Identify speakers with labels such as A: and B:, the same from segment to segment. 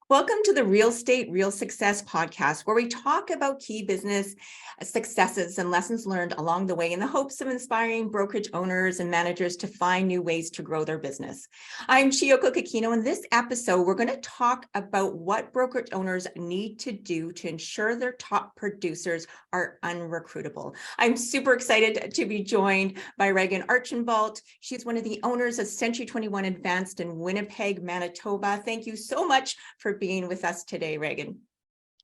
A: Welcome to the Real Estate, Real Success podcast, where we talk about key business successes and lessons learned along the way in the hopes of inspiring brokerage owners and managers to find new ways to grow their business. I'm Chiyoko Kikino. In this episode, we're going to talk about what brokerage owners need to do to ensure their top producers are unrecruitable. I'm super excited to be joined by Regan Archambault. She's one of the owners of Century 21 Advanced in Winnipeg, Manitoba. Thank you so much for being with us today, Regan.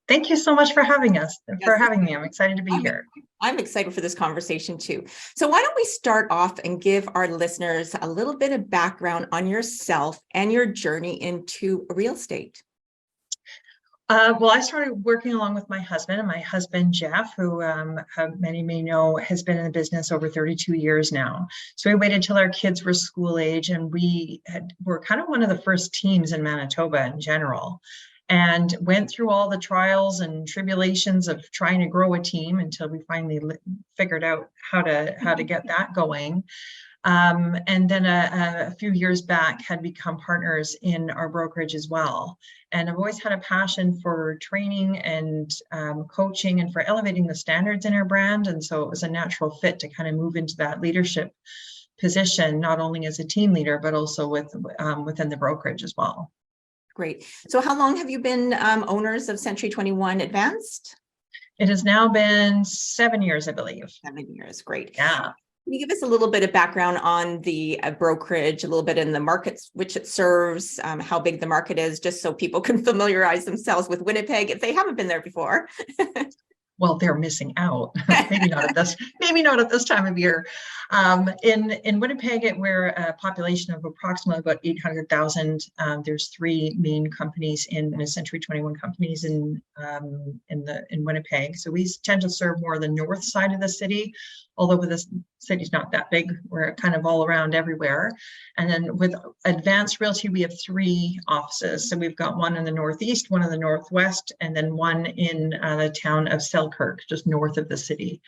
B: Thank you so much for having me. I'm excited to be here.
A: I'm excited for this conversation too. So why don't we start off and give our listeners a little bit of background on yourself and your journey into real estate?
B: Well, I started working along with my husband, Jeff, who many may know has been in the business over 32 years now. So we waited till our kids were school age, and were kind of one of the first teams in Manitoba in general, and went through all the trials and tribulations of trying to grow a team until we finally figured out how to get that going. And then a few years back had become partners in our brokerage as well. And I've always had a passion for training and coaching and for elevating the standards in our brand. And so it was a natural fit to kind of move into that leadership position, not only as a team leader, but also within the brokerage as well.
A: Great. So how long have you been owners of Century 21 Advanced?
B: It has now been 7 years, I believe.
A: 7 years. Great.
B: Yeah.
A: Can you give us a little bit of background on the brokerage, a little bit in the markets which it serves, how big the market is, just so people can familiarize themselves with Winnipeg if they haven't been there before?
B: Well, they're missing out. maybe not at this time of year. In Winnipeg, we're a population of approximately about 800,000. There's three main companies in Century 21 companies in Winnipeg. So we tend to serve more the north side of the city, although the city's not that big. We're kind of all around everywhere. And then with Advanced Realty, we have three offices. So we've got one in the northeast, one in the northwest, and then one in the town of Selkirk, just north of the city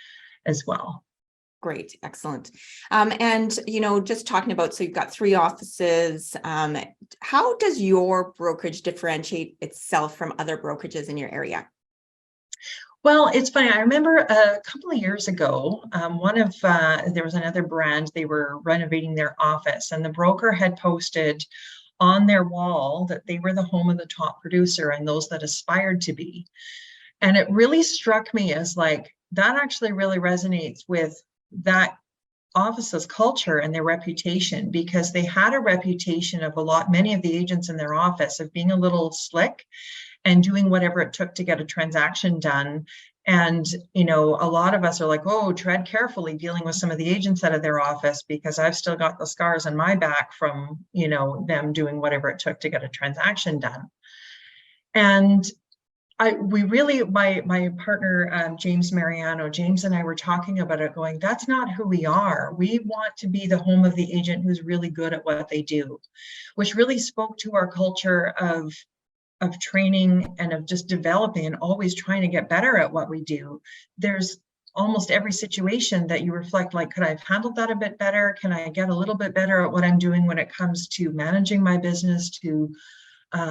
B: as well.
A: Great, excellent. And just talking about, so you've got three offices. How does your brokerage differentiate itself from other brokerages in your area?
B: Well, it's funny. I remember a couple of years ago, there was another brand, they were renovating their office, and the broker had posted on their wall that they were the home of the top producer and those that aspired to be. And it really struck me as like, that actually really resonates with that office's culture and their reputation, because they had a reputation of many of the agents in their office of being a little slick and doing whatever it took to get a transaction done. And, a lot of us are like, oh, tread carefully dealing with some of the agents out of their office, because I've still got the scars on my back from, them doing whatever it took to get a transaction done. And my partner, James and I were talking about it going, that's not who we are. We want to be the home of the agent who's really good at what they do, which really spoke to our culture of training and of just developing and always trying to get better at what we do. There's almost every situation that you reflect, like, could I have handled that a bit better? Can I get a little bit better at what I'm doing when it comes to managing my business, to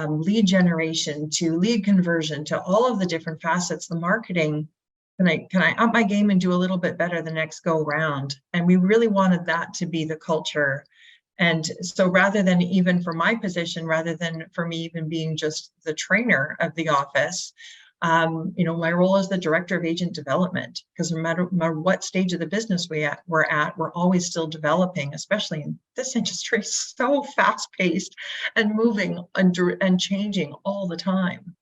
B: lead generation, to lead conversion, to all of the different facets, the marketing? Can I up my game and do a little bit better the next go round? And we really wanted that to be the culture. And so rather than even for my position, rather than for me even being just the trainer of the office, my role is the director of agent development, because no matter what stage of the business we're at, we're always still developing, especially in this industry, so fast paced and moving and changing all the time.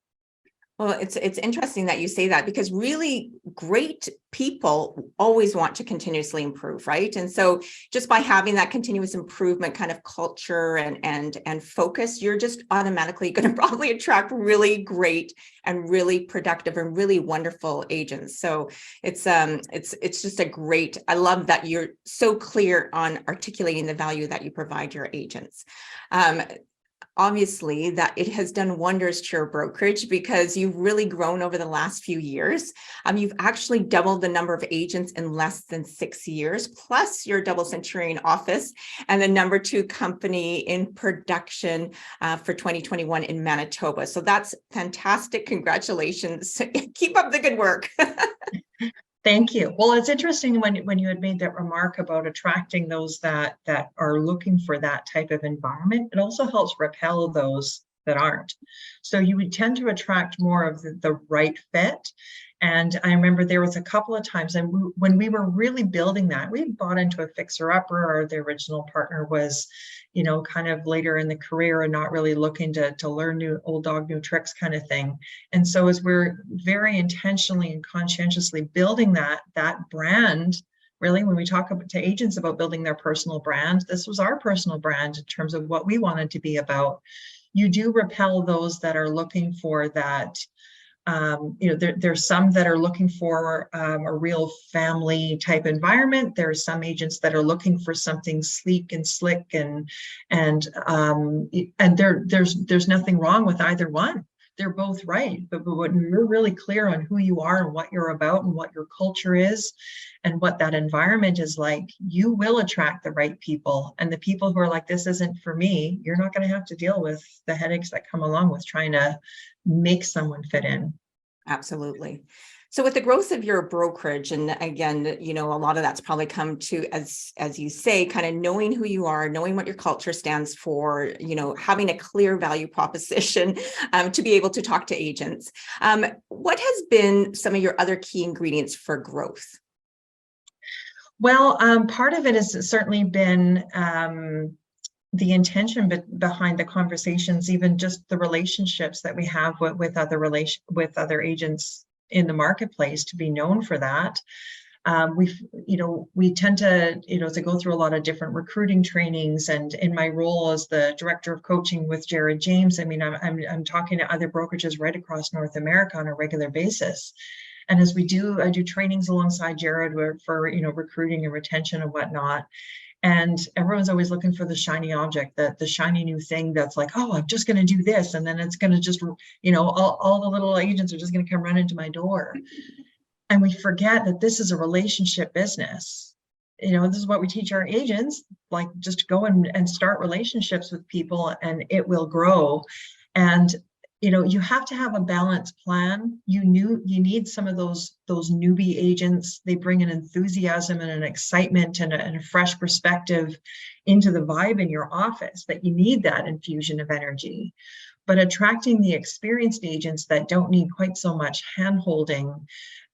A: Well, it's interesting that you say that, because really great people always want to continuously improve, right? And so just by having that continuous improvement kind of culture and focus, you're just automatically going to probably attract really great and really productive and really wonderful agents. So it's just I love that you're so clear on articulating the value that you provide your agents. obviously that it has done wonders to your brokerage because you've really grown over the last few years. You've actually doubled the number of agents in less than 6 years, plus your double centurion office and the number 2 company in production for 2021 in Manitoba. So that's fantastic. Congratulations. Keep up the good work.
B: Thank you. Well, it's interesting when you had made that remark about attracting those that are looking for that type of environment. It also helps repel those that aren't. So you would tend to attract more of the right fit. And I remember there was a couple of times, and when we were really building that, we bought into a fixer-upper, or the original partner was, you know, kind of later in the career and not really looking to learn new old dog, new tricks kind of thing. And so as we're very intentionally and conscientiously building that brand, really, when we talk to agents about building their personal brand, this was our personal brand in terms of what we wanted to be about. You do repel those that are looking for that. You know, there's some that are looking for a real family type environment. There's some agents that are looking for something sleek and slick, and there's nothing wrong with either one. They're both right. But when you're really clear on who you are and what you're about and what your culture is and what that environment is like, you will attract the right people. And the people who are like, this isn't for me, you're not going to have to deal with the headaches that come along with trying to make someone fit in.
A: Absolutely. So with the growth of your brokerage, and again, you know, a lot of that's probably come to, as you say, kind of knowing who you are, knowing what your culture stands for, you know, having a clear value proposition to be able to talk to agents. What has been some of your other key ingredients for growth?
B: Well, part of it has certainly been the intention behind the conversations, even just the relationships that we have with other agents in the marketplace, to be known for that. We tend to go through a lot of different recruiting trainings, and in my role as the director of coaching with Jared James, I mean, I'm talking to other brokerages right across North America on a regular basis. And as I do trainings alongside Jared for recruiting and retention and whatnot. And everyone's always looking for the shiny object, the shiny new thing that's like, oh, I'm just going to do this, and then it's going to just, all the little agents are just going to come run into my door. And we forget that this is a relationship business. This is what we teach our agents, like, just go and start relationships with people and it will grow. And you have to have a balanced plan. You need some of those newbie agents. They bring an enthusiasm and an excitement and a fresh perspective into the vibe in your office, that you need that infusion of energy. But attracting the experienced agents that don't need quite so much hand-holding,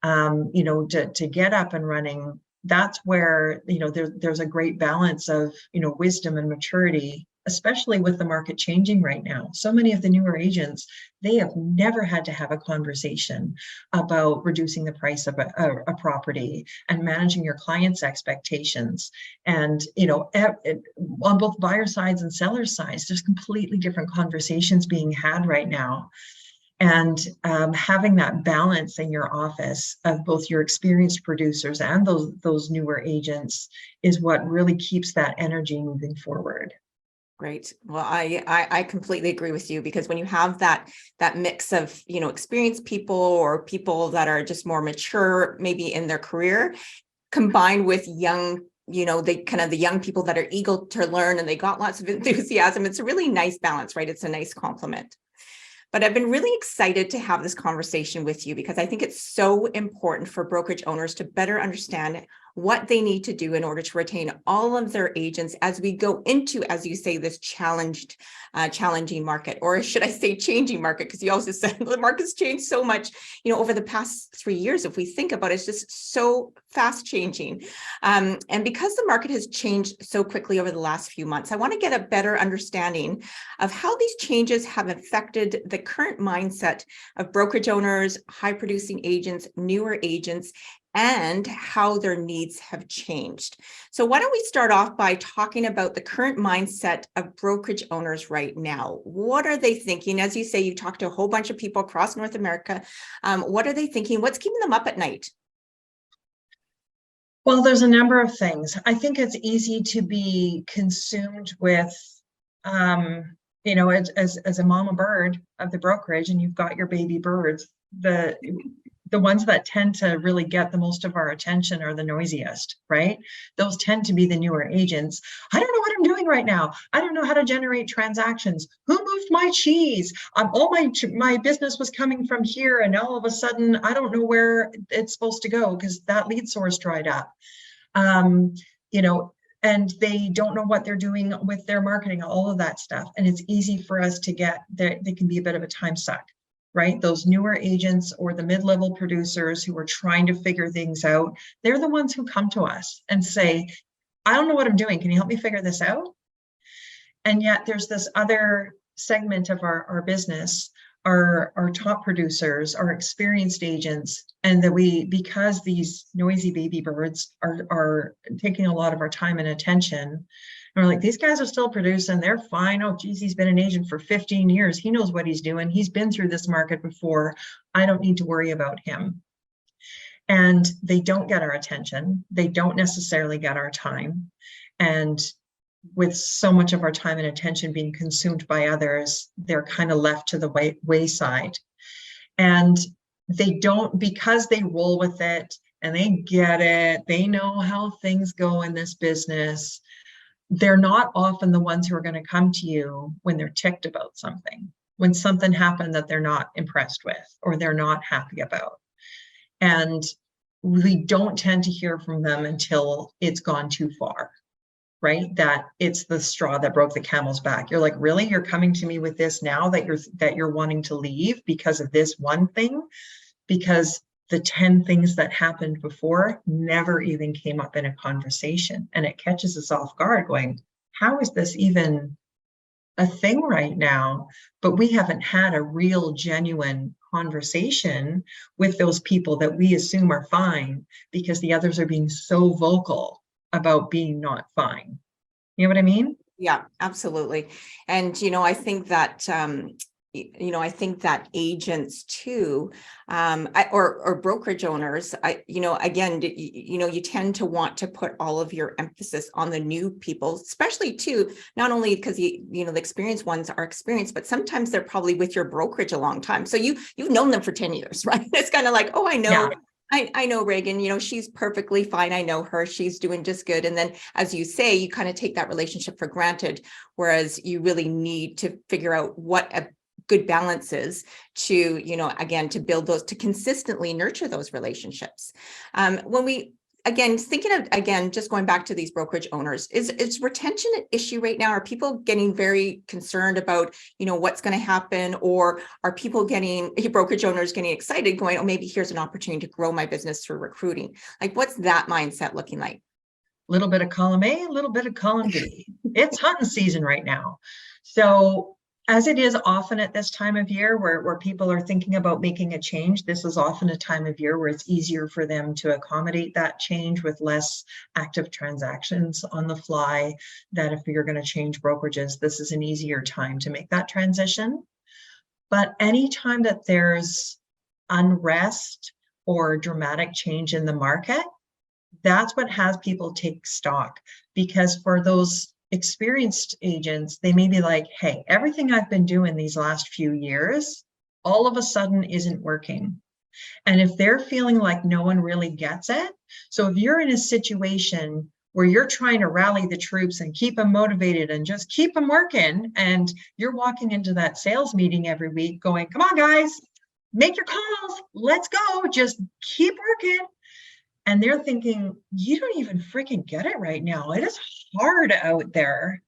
B: to get up and running, that's where there's a great balance of wisdom and maturity, especially with the market changing right now. So many of the newer agents, they have never had to have a conversation about reducing the price of a property and managing your clients' expectations. And, on both buyer sides and seller sides, there's completely different conversations being had right now. And having that balance in your office of both your experienced producers and those newer agents is what really keeps that energy moving forward.
A: Great. Well, I completely agree with you, because when you have that mix of, experienced people or people that are just more mature, maybe in their career, combined with young, the young people that are eager to learn and they got lots of enthusiasm, it's a really nice balance, right? It's a nice complement. But I've been really excited to have this conversation with you, because I think it's so important for brokerage owners to better understand what they need to do in order to retain all of their agents as we go into, as you say, this challenging market, or should I say changing market? Because you also said the market's changed so much, over the past 3 years. If we think about it, it's just so fast changing. And because the market has changed so quickly over the last few months, I want to get a better understanding of how these changes have affected the current mindset of brokerage owners, high producing agents, newer agents, and how their needs have changed. So why don't we start off by talking about the current mindset of brokerage owners right now? What are they thinking? As you say, you talked to a whole bunch of people across North America. What are they thinking? What's keeping them up at night?
B: Well, there's a number of things. I think it's easy to be consumed with you know, as a mama bird of the brokerage, and you've got your baby birds, the ones that tend to really get the most of our attention are the noisiest, right? Those tend to be the newer agents. I don't know what I'm doing right now. I don't know how to generate transactions. Who moved my cheese? All my business was coming from here, and all of a sudden, I don't know where it's supposed to go because that lead source dried up. You know, and they don't know what they're doing with their marketing, all of that stuff. And it's easy for us to get there. They can be a bit of a time suck, right? Those newer agents or the mid-level producers who are trying to figure things out, they're the ones who come to us and say, I don't know what I'm doing. Can you help me figure this out? And yet there's this other segment of our business, our top producers, our experienced agents, and that because these noisy baby birds are taking a lot of our time and attention, and we're like, these guys are still producing, they're fine. Oh, geez, he's been an agent for 15 years. He knows what he's doing. He's been through this market before. I don't need to worry about him. And they don't get our attention. They don't necessarily get our time. And with so much of our time and attention being consumed by others, they're kind of left to the wayside. And they don't, because they roll with it and they get it, they know how things go in this business, they're not often the ones who are going to come to you when they're ticked about something, when something happened that they're not impressed with or they're not happy about. And we don't tend to hear from them until it's gone too far, right? That it's the straw that broke the camel's back. You're like, really? You're coming to me with this now that you're wanting to leave because of this one thing? Because the 10 things that happened before never even came up in a conversation. And it catches us off guard going, how is this even a thing right now? But we haven't had a real genuine conversation with those people that we assume are fine because the others are being so vocal about being not fine. You know what I mean?
A: Yeah, absolutely. And, I think that, I think that agents too, or brokerage owners, again, you tend to want to put all of your emphasis on the new people, especially too, not only because the experienced ones are experienced, but sometimes they're probably with your brokerage a long time. So you've known them for 10 years, right? It's kind of like, oh, I know. Yeah. I know Regan, she's perfectly fine. I know her, she's doing just good. And then, as you say, you kind of take that relationship for granted, whereas you really need to figure out what a good balance is to, again, to build those, to consistently nurture those relationships. When we, again, thinking of, again, just going back to these brokerage owners, is retention an issue right now? Are people getting very concerned about, what's going to happen? Or are brokerage owners getting excited going, oh, maybe here's an opportunity to grow my business through recruiting? Like, what's that mindset looking like?
B: A little bit of column A, a little bit of column B. It's hunting season right now. So as it is often at this time of year where people are thinking about making a change, this is often a time of year where it's easier for them to accommodate that change with less active transactions on the fly, that if you're going to change brokerages, this is an easier time to make that transition. But anytime that there's unrest or dramatic change in the market, that's what has people take stock. Because for those experienced agents, they may be like, hey, everything I've been doing these last few years, all of a sudden isn't working. And if they're feeling like no one really gets it, so if you're in a situation where you're trying to rally the troops and keep them motivated and just keep them working, and you're walking into that sales meeting every week going, come on, guys, make your calls, let's go, just keep working. And they're thinking, you don't even freaking get it right now. It is hard out there.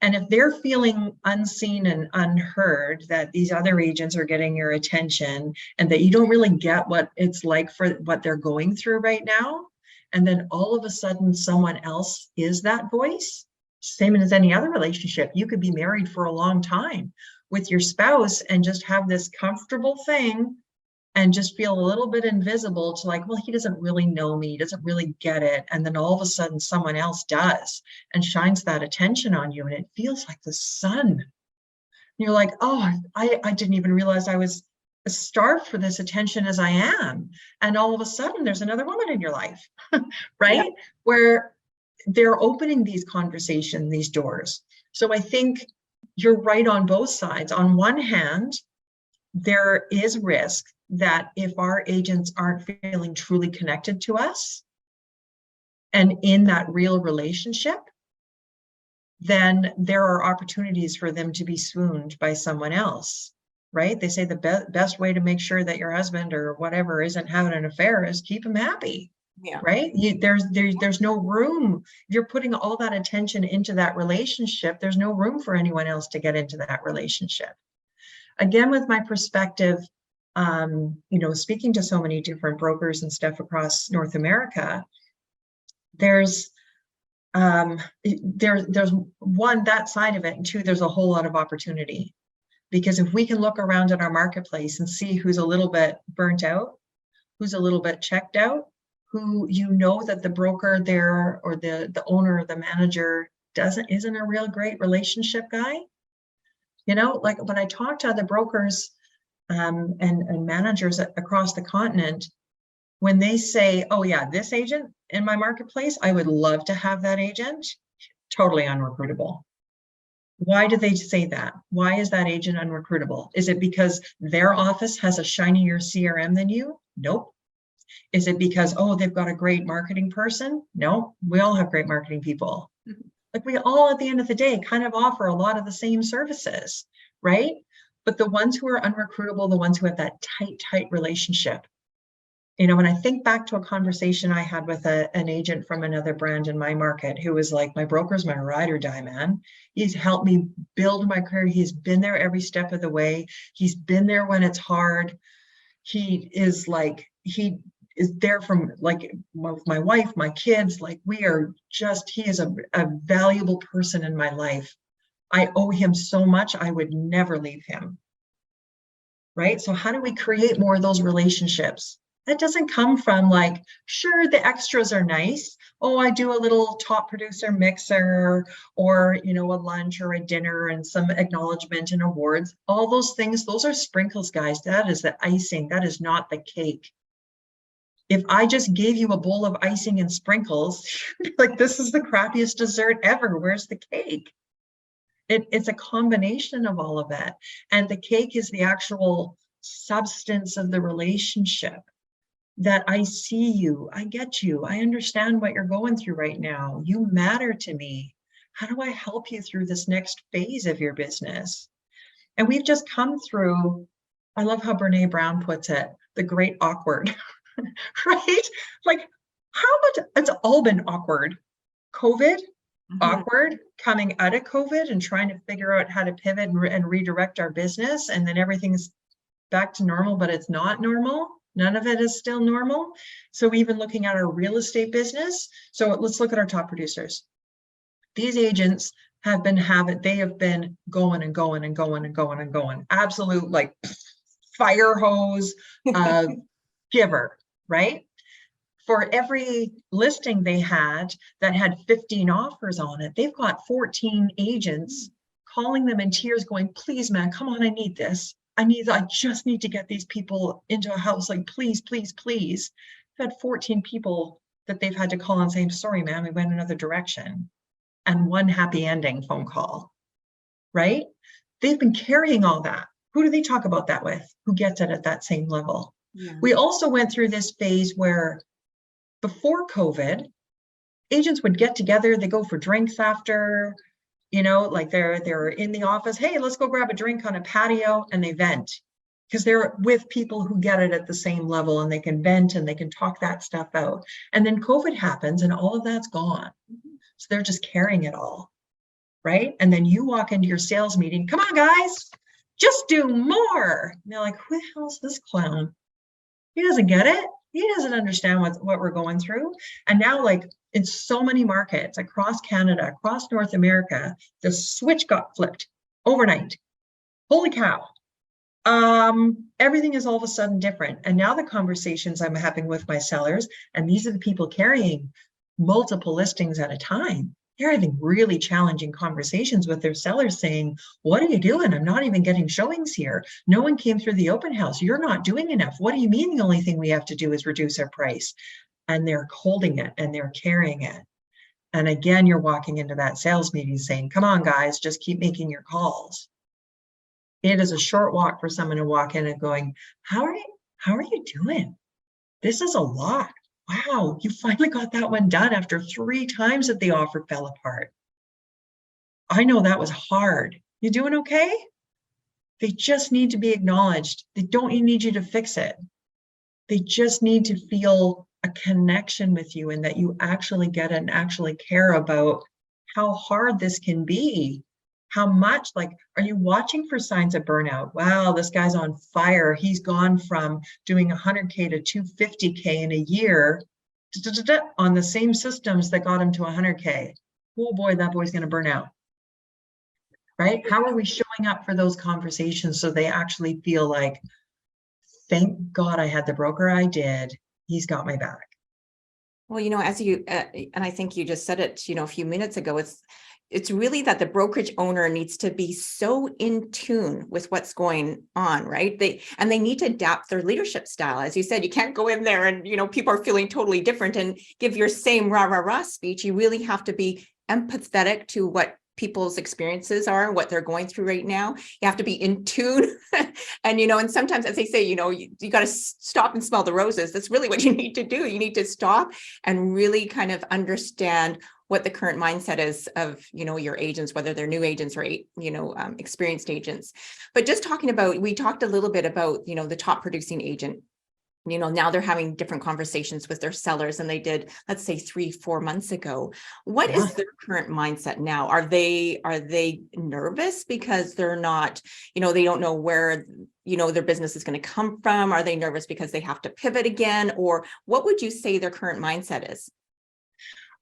B: And if they're feeling unseen and unheard, that these other agents are getting your attention and that you don't really get what it's like for what they're going through right now, and then all of a sudden someone else is that voice, same as any other relationship. You could be married for a long time with your spouse and just have this comfortable thing and just feel a little bit invisible to like, well, he doesn't really know me, he doesn't really get it. And then all of a sudden someone else does and shines that attention on you. And it feels like the sun. And you're like, oh, I didn't even realize I was as starved for this attention as I am. And all of a sudden there's another woman in your life, right? Yeah. Where they're opening these conversations, these doors. So I think you're right on both sides. On one hand, there is risk that if our agents aren't feeling truly connected to us and in that real relationship, then there are opportunities for them to be swooned by someone else, right? They say the best way to make sure that your husband or whatever isn't having an affair is keep him happy.
A: Yeah.
B: Right? There's no room. If you're putting all that attention into that relationship, there's no room for anyone else to get into that relationship. Again, with my perspective, speaking to so many different brokers and stuff across North America, there's one, that side of it, and two, there's a whole lot of opportunity. Because if we can look around at our marketplace and see who's a little bit burnt out, who's a little bit checked out, who that the broker there or the owner or the manager isn't a real great relationship guy. Like when I talk to other brokers and managers across the continent, when they say, oh yeah, this agent in my marketplace, I would love to have that agent, totally unrecruitable. Why do they say that? Why is that agent unrecruitable? Is it because their office has a shinier CRM than you? Nope. Is it because, oh, they've got a great marketing person? No, we all have great marketing people. Mm-hmm. Like we all, at the end of the day, kind of offer a lot of the same services, right? But the ones who are unrecruitable, the ones who have that tight relationship. When I think back to a conversation I had with an agent from another brand in my market who was like, my broker's my ride or die, man. He's helped me build my career. He's been there every step of the way. He's been there when it's hard. He is there from like my wife, my kids, like he is a valuable person in my life. I owe him so much. I would never leave him. Right? So how do we create more of those relationships? That doesn't come from like, sure, the extras are nice. Oh, I do a little top producer mixer or, a lunch or a dinner and some acknowledgement and awards. All those things, those are sprinkles, guys. That is the icing. That is not the cake. If I just gave you a bowl of icing and sprinkles, like this is the crappiest dessert ever. Where's the cake? It's a combination of all of that. And the cake is the actual substance of the relationship. That I see you, I get you, I understand what you're going through right now. You matter to me. How do I help you through this next phase of your business? And we've just come through, I love how Brene Brown puts it, the great awkward, right? Like how much, it's all been awkward. COVID, awkward, coming out of COVID and trying to figure out how to pivot and redirect our business. And then everything's back to normal, but it's not normal. None of it is still normal. So even looking at our real estate business. So let's look at our top producers. These agents have been going and going and going and going and going. Absolute like fire hose giver, right? For every listing they had that had 15 offers on it, they've got 14 agents calling them in tears going, please, man, come on, I need this. I just need to get these people into a house. Like, please, please, please. I've had 14 people that they've had to call and say, sorry, man, we went another direction. And one happy ending phone call, right? They've been carrying all that. Who do they talk about that with? Who gets it at that same level? Yeah. We also went through this phase where before COVID, agents would get together, they go for drinks after, like they're in the office, hey, let's go grab a drink on a patio, and they vent because they're with people who get it at the same level and they can vent and they can talk that stuff out. And then COVID happens and all of that's gone. So they're just carrying it all, right? And then you walk into your sales meeting, come on, guys, just do more. And they're like, who the hell is this clown? He doesn't get it. He doesn't understand what we're going through. And now, like in so many markets across Canada, across North America, the switch got flipped overnight. Holy cow. Everything is all of a sudden different. And now the conversations I'm having with my sellers, and these are the people carrying multiple listings at a time, they're having really challenging conversations with their sellers saying, what are you doing? I'm not even getting showings here. No one came through the open house. You're not doing enough. What do you mean the only thing we have to do is reduce our price? And they're holding it and they're carrying it. And again, you're walking into that sales meeting saying, come on, guys, just keep making your calls. It is a short walk for someone to walk in and going, how are you doing? This is a lot. Wow, you finally got that one done after 3 times that the offer fell apart. I know that was hard. You doing okay? They just need to be acknowledged. They don't need you to fix it. They just need to feel a connection with you and that you actually get it and actually care about how hard this can be. How much, like, are you watching for signs of burnout? Wow, this guy's on fire. He's gone from doing 100K to 250K in a year on the same systems that got him to 100K. Oh boy, that boy's going to burn out. Right? How are we showing up for those conversations so they actually feel like, thank God I had the broker I did. He's got my back.
A: Well, as you, and I think you just said it, a few minutes ago, it's really that the brokerage owner needs to be so in tune with what's going on, right? They need to adapt their leadership style. As you said, you can't go in there and, people are feeling totally different and give your same rah, rah, rah speech. You really have to be empathetic to what people's experiences are, what they're going through right now. You have to be in tune. And, and sometimes, as they say, you got to stop and smell the roses. That's really what you need to do. You need to stop and really kind of understand what the current mindset is of, your agents, whether they're new agents or, experienced agents. But just we talked a little bit about, the top producing agent. Now they're having different conversations with their sellers than they did, let's say 3-4 months ago. What is their current mindset now? Are they nervous because they're not, they don't know where, their business is going to come from? Are they nervous because they have to pivot again? Or what would you say their current mindset is?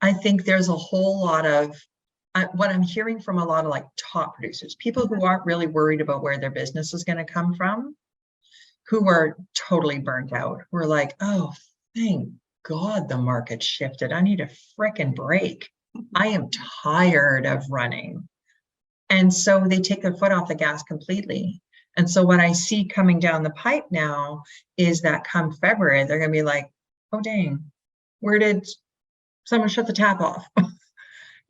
B: I think there's a whole lot of what I'm hearing from a lot of like top producers, people who aren't really worried about where their business is going to come from, who are totally burnt out. We're like, oh, thank God the market shifted. I need a frickin' break. I am tired of running. And so they take their foot off the gas completely. And so what I see coming down the pipe now is that come February, they're going to be like, oh, dang, where did someone shut the tap off?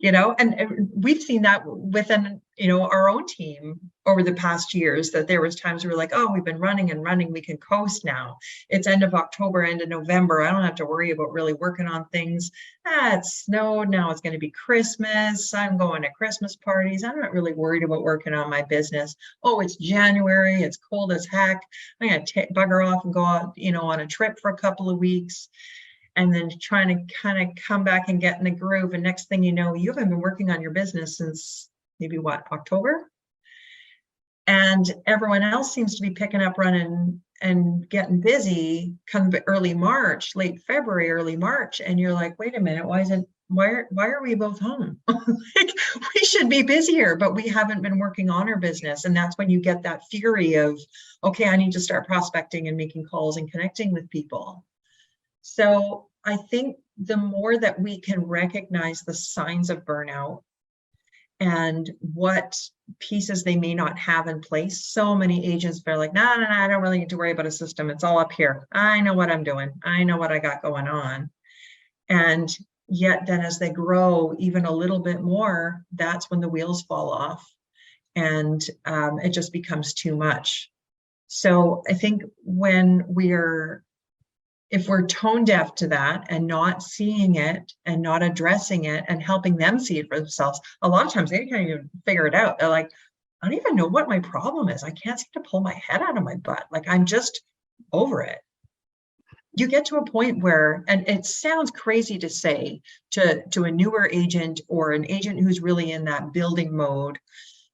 B: And we've seen that within, our own team over the past years, that there was times we were like, oh, we've been running and running, we can coast now. It's end of October, end of November. I don't have to worry about really working on things. It snowed. Now it's going to be Christmas. I'm going to Christmas parties. I'm not really worried about working on my business. Oh, it's January. It's cold as heck. I'm going to bugger off and go out, on a trip for a couple of weeks. And then trying to kind of come back and get in the groove. And next thing you know, you haven't been working on your business since maybe October? And everyone else seems to be picking up running and getting busy come early March, late February, early March. And you're like, wait a minute, why are we both home? Like, we should be busier, but we haven't been working on our business. And that's when you get that fury of, okay, I need to start prospecting and making calls and connecting with people. So I think the more that we can recognize the signs of burnout and what pieces they may not have in place, so many agents are like, no, I don't really need to worry about a system. It's all up here. I know what I'm doing. I know what I got going on. And yet then as they grow even a little bit more, that's when the wheels fall off and it just becomes too much. So I think if we're tone deaf to that and not seeing it and not addressing it and helping them see it for themselves, a lot of times they can't even figure it out. They're like, I don't even know what my problem is. I can't seem to pull my head out of my butt. Like, I'm just over it. You get to a point where, and it sounds crazy to say to a newer agent or an agent who's really in that building mode,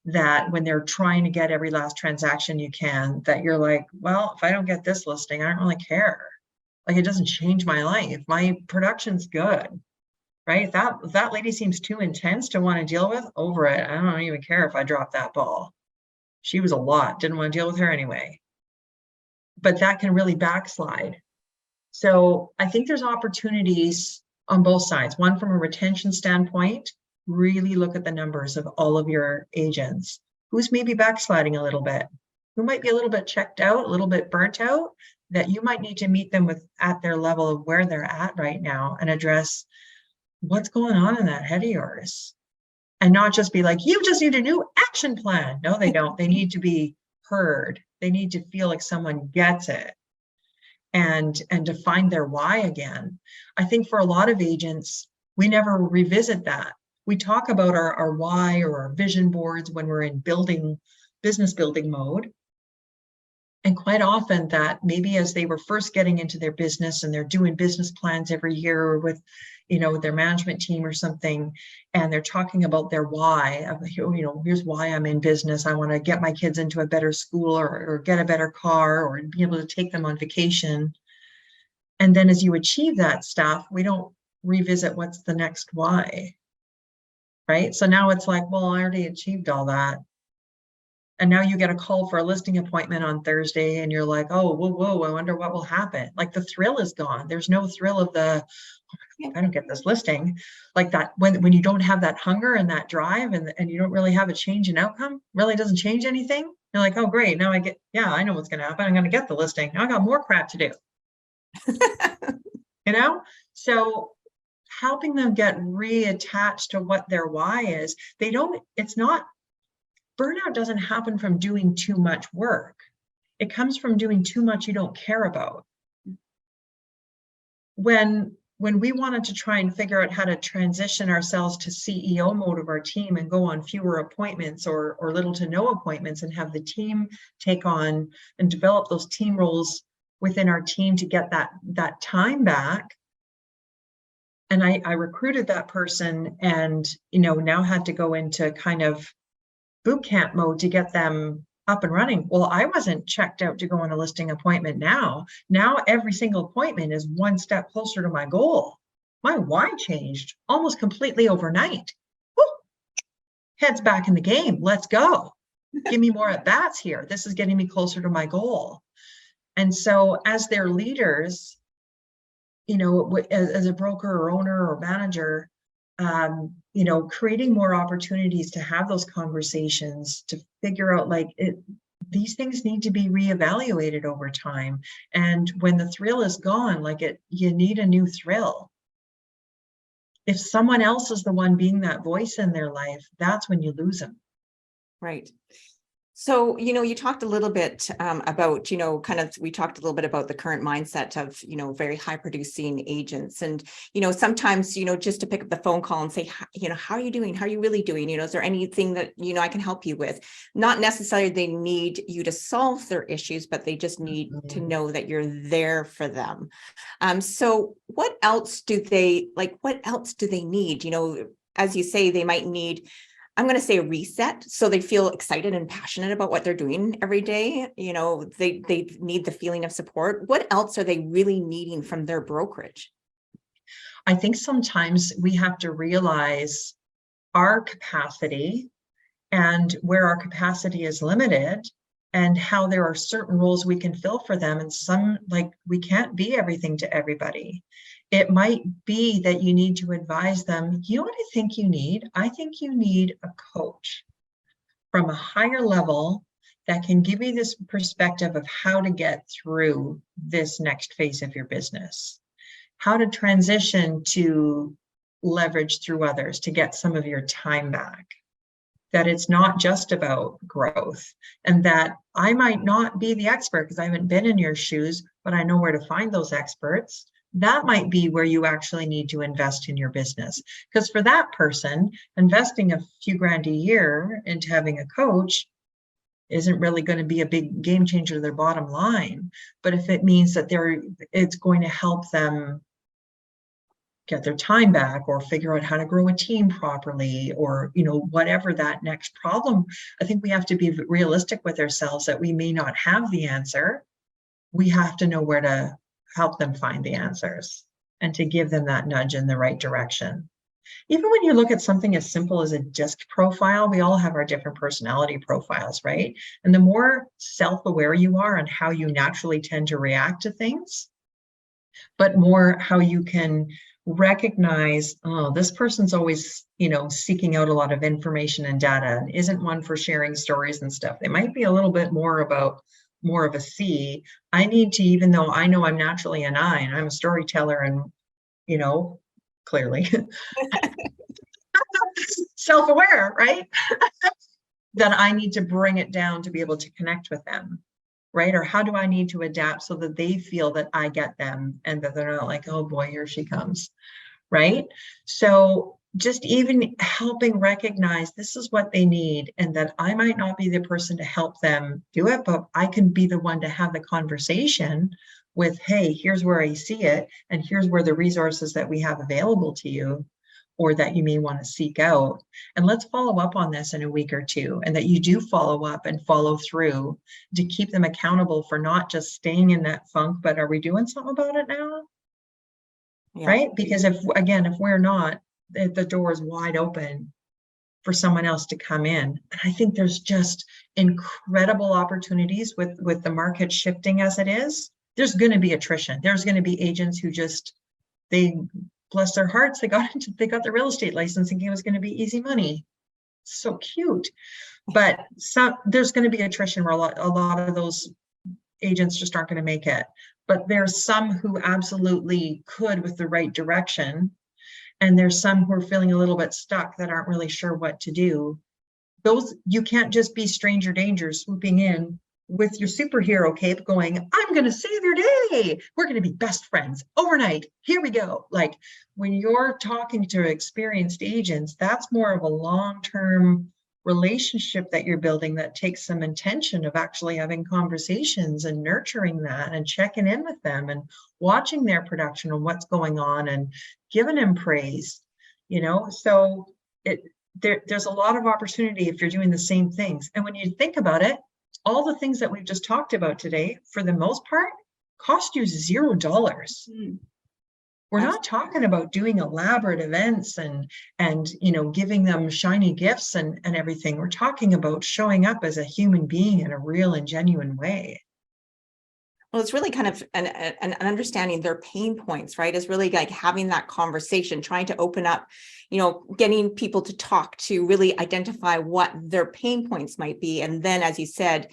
B: that when they're trying to get every last transaction you can, that you're like, well, if I don't get this listing, I don't really care. Like, it doesn't change my life. My production's good, right? If that lady seems too intense to want to deal with, over it. I don't even care if I drop that ball. She was a lot. Didn't want to deal with her anyway. But that can really backslide. So I think there's opportunities on both sides. One, from a retention standpoint, really look at the numbers of all of your agents. Who's maybe backsliding a little bit? Who might be a little bit checked out, a little bit burnt out, that you might need to meet them at their level of where they're at right now and address, what's going on in that head of yours? And not just be like, you just need a new action plan. No, they don't. They need to be heard. They need to feel like someone gets it, and to find their why again. I think for a lot of agents, we never revisit that. We talk about our why or our vision boards when we're in business building mode. And quite often that maybe as they were first getting into their business and they're doing business plans every year with, their management team or something, and they're talking about their why of, here's why I'm in business. I want to get my kids into a better school or get a better car or be able to take them on vacation. And then as you achieve that stuff, we don't revisit what's the next why, right? So now it's like, well, I already achieved all that. And now you get a call for a listing appointment on Thursday and you're like, oh, whoa, I wonder what will happen. Like the thrill is gone. There's no thrill of the, I don't get this listing. Like that, when you don't have that hunger and that drive and you don't really have a change in outcome, really doesn't change anything. You're like, oh, great. Now I know what's going to happen. I'm going to get the listing. Now I got more crap to do. So helping them get reattached to what their why is. Burnout doesn't happen from doing too much work. It comes from doing too much you don't care about. When we wanted to try and figure out how to transition ourselves to CEO mode of our team and go on fewer appointments or little to no appointments and have the team take on and develop those team roles within our team to get that time back. And I recruited that person and, now had to go into kind of boot camp mode to get them up and running. Well, I wasn't checked out to go on a listing appointment now. Now every single appointment is one step closer to my goal. My why changed almost completely overnight. Woo! Heads back in the game. Let's go. Give me more at bats here. This is getting me closer to my goal. And so as their leaders, as a broker or owner or manager, creating more opportunities to have those conversations, to figure out these things need to be reevaluated over time. And when the thrill is gone, you need a new thrill. If someone else is the one being that voice in their life, that's when you lose them.
A: Right. So, you talked a little bit about, we talked a little bit about the current mindset of, very high producing agents. And, sometimes, just to pick up the phone call and say, how are you doing? How are you really doing? Is there anything that, I can help you with? Not necessarily they need you to solve their issues, but they just need to know that you're there for them. So what else do they need? As you say, they might need, I'm going to say, a reset so they feel excited and passionate about what they're doing every day. They need the feeling of support. What else are they really needing from their brokerage?
B: I think sometimes we have to realize our capacity and where our capacity is limited and how there are certain roles we can fill for them. And some, we can't be everything to everybody. It might be that you need to advise them, you know what I think you need? I think you need a coach from a higher level that can give you this perspective of how to get through this next phase of your business, how to transition to leverage through others to get some of your time back, that it's not just about growth, and that I might not be the expert because I haven't been in your shoes, but I know where to find those experts. That might be where you actually need to invest in your business. Because for that person, investing a few grand a year into having a coach isn't really going to be a big game changer to their bottom line. But if it means that it's going to help them get their time back or figure out how to grow a team properly, or whatever that next problem, I think we have to be realistic with ourselves that we may not have the answer. We have to know where to help them find the answers and to give them that nudge in the right direction. Even when you look at something as simple as a DISC profile, we all have our different personality profiles, right? And the more self-aware you are on how you naturally tend to react to things, but more how you can recognize, oh, this person's always, seeking out a lot of information and data and isn't one for sharing stories and stuff. They might be a little bit more of a C. I need to, even though I know I'm naturally an I and I'm a storyteller and, clearly. Self-aware, right? That I need to bring it down to be able to connect with them, right? Or how do I need to adapt so that they feel that I get them and that they're not like, oh boy, here she comes, right? So just even helping recognize this is what they need, and that I might not be the person to help them do it, but I can be the one to have the conversation with, hey, here's where I see it, and here's where the resources that we have available to you, or that you may want to seek out. And let's follow up on this in a week or two, and that you do follow up and follow through to keep them accountable for not just staying in that funk, but are we doing something about it now?
A: Yeah.
B: Right? Because if we're not, the door is wide open for someone else to come in. And I think there's just incredible opportunities with the market shifting as it is. There's going to be attrition. There's going to be agents who just, they, bless their hearts, they got the real estate license thinking it was going to be easy money. So cute. But there's going to be attrition where a lot of those agents just aren't going to make it. But there's some who absolutely could with the right direction. And there's some who are feeling a little bit stuck that aren't really sure what to do. Those, you can't just be stranger danger swooping in with your superhero cape going, I'm going to save your day. We're going to be best friends overnight. Here we go. Like, when you're talking to experienced agents, that's more of a long-term relationship that you're building that takes some intention of actually having conversations and nurturing that and checking in with them and watching their production and what's going on and giving them praise, so there's a lot of opportunity if you're doing the same things. And when you think about it, all the things that we've just talked about today, for the most part, cost you $0. We're not talking about doing elaborate events and giving them shiny gifts and everything. We're talking about showing up as a human being in a real and genuine way.
A: Well, it's really kind of an understanding their pain points, right? Is really like having that conversation, trying to open up, getting people to talk, to really identify what their pain points might be. And then, as you said,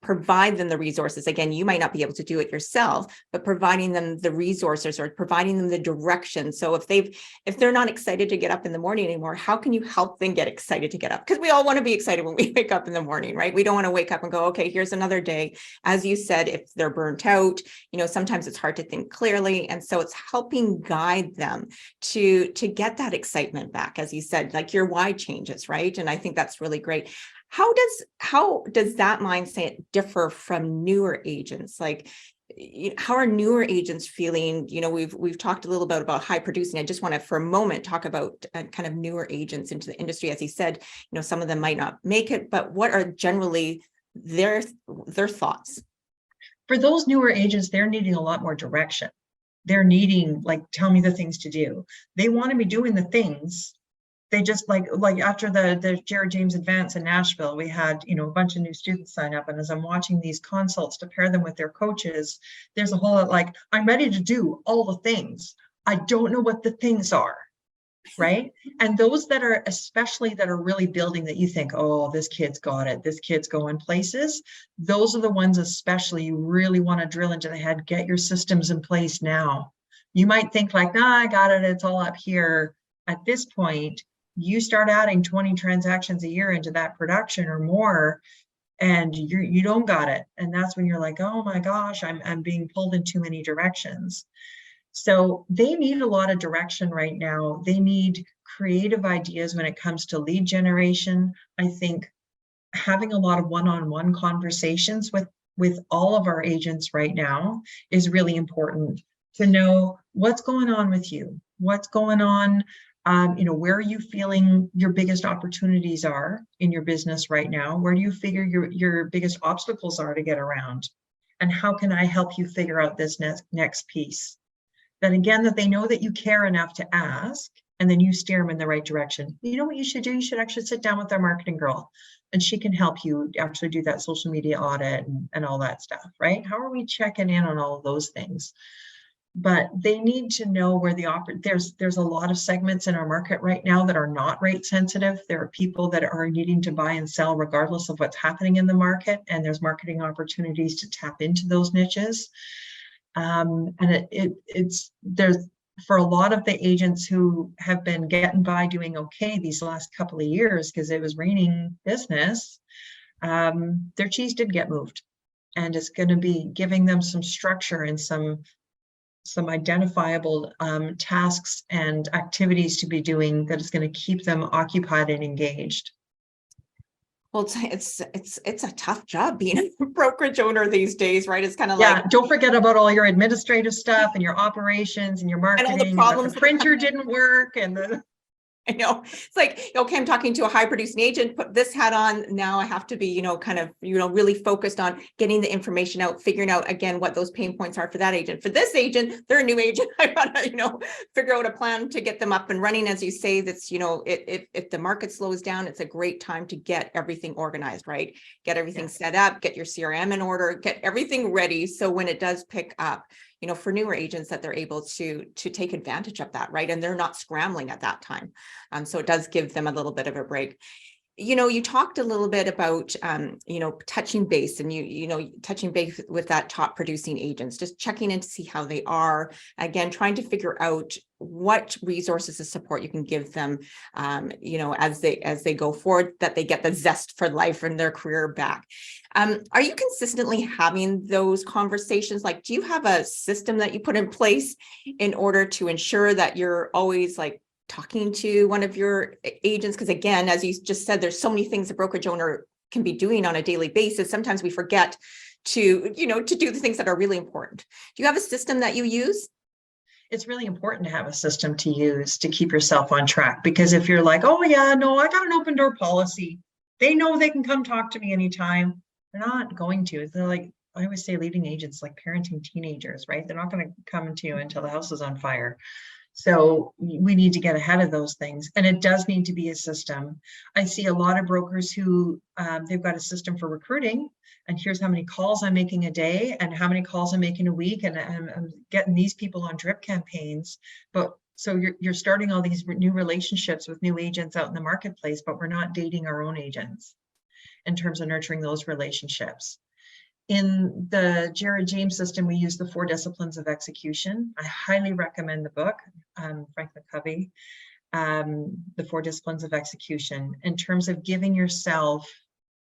A: provide them the resources. Again, you might not be able to do it yourself, but providing them the resources or providing them the direction. So if they're not excited to get up in the morning anymore, how can you help them get excited to get up? Because we all want to be excited when we wake up in the morning, right? We don't want to wake up and go, okay, here's another day. As you said, if they're burnt out, sometimes it's hard to think clearly. And so it's helping guide them to get that excitement back. As you said, like your why changes, right? And I think that's really great. How does that mindset differ from newer agents? Like, how are newer agents feeling? We've talked a little bit about high producing. I just want to, for a moment, talk about kind of newer agents into the industry. As you said, some of them might not make it, but what are generally their thoughts?
B: For those newer agents, they're needing a lot more direction. They're needing, like, tell me the things to do. They want to be doing the things. They just like after the Jared James Advance in Nashville, we had, a bunch of new students sign up. And as I'm watching these consults to pair them with their coaches, there's a whole lot like, I'm ready to do all the things. I don't know what the things are. Right. And those that are really building, that you think, oh, this kid's got it, this kid's going places. Those are the ones especially you really want to drill into the head, get your systems in place now. You might think like, nah, I got it, it's all up here. At this point, you start adding 20 transactions a year into that production or more, and you don't got it. And that's when you're like, oh my gosh, I'm being pulled in too many directions. So they need a lot of direction right now. They need creative ideas when it comes to lead generation. I think having a lot of one-on-one conversations with all of our agents right now is really important, to know what's going on with you, what's going on, where are you feeling your biggest opportunities are in your business right now? Where do you figure your biggest obstacles are to get around? And how can I help you figure out this next piece? Then again, that they know that you care enough to ask, and then you steer them in the right direction. You know what you should do? You should actually sit down with our marketing girl, and she can help you actually do that social media audit and all that stuff, right? How are we checking in on all of those things? But they need to know where there's a lot of segments in our market right now that are not rate sensitive. There are people that are needing to buy and sell regardless of what's happening in the market, and there's marketing opportunities to tap into those niches. And there's for a lot of the agents who have been getting by doing okay these last couple of years, because it was raining business, their cheese did get moved. And it's going to be giving them some structure and some identifiable tasks and activities to be doing that is going to keep them occupied and engaged.
A: Well, it's a tough job being a brokerage owner these days, right? It's kind of like,
B: don't forget about all your administrative stuff and your operations and your marketing,
A: and all the problems.
B: The printer didn't work, and the
A: I know, it's like, okay, I'm talking to a high producing agent, put this hat on. Now I have to be, kind of, really focused on getting the information out, figuring out again, what those pain points are for that agent. For this agent, they're a new agent. I gotta, figure out a plan to get them up and running. As you say, that's, if the market slows down, it's a great time to get everything organized, right? Get everything set up, get your CRM in order, get everything ready. So when it does pick up, for newer agents, that they're able to take advantage of that, right? And they're not scrambling at that time. So it does give them a little bit of a break. You talked a little bit about, touching base, and touching base with that top producing agents, just checking in to see how they are, again, trying to figure out what resources of support you can give them, as they go forward, that they get the zest for life and their career back. Are you consistently having those conversations? Like, do you have a system that you put in place in order to ensure that you're always talking to one of your agents? Because again, as you just said, there's so many things a brokerage owner can be doing on a daily basis. Sometimes we forget to do the things that are really important. Do you have a system that you use?
B: It's really important to have a system to use to keep yourself on track, because if you're like, oh yeah, no, I got an open door policy, they know they can come talk to me anytime, they're not going to. They're like, I always say, leading agents like parenting teenagers, right? They're not going to come to you until the house is on fire. So we need to get ahead of those things. And it does need to be a system. I see a lot of brokers who they've got a system for recruiting, and here's how many calls I'm making a day and how many calls I'm making a week. And I'm getting these people on drip campaigns. But so you're starting all these new relationships with new agents out in the marketplace, but we're not dating our own agents in terms of nurturing those relationships. In the Jared James system, we use the 4 disciplines of execution. I highly recommend the book, Frank McCovey, the 4 disciplines of execution, in terms of giving yourself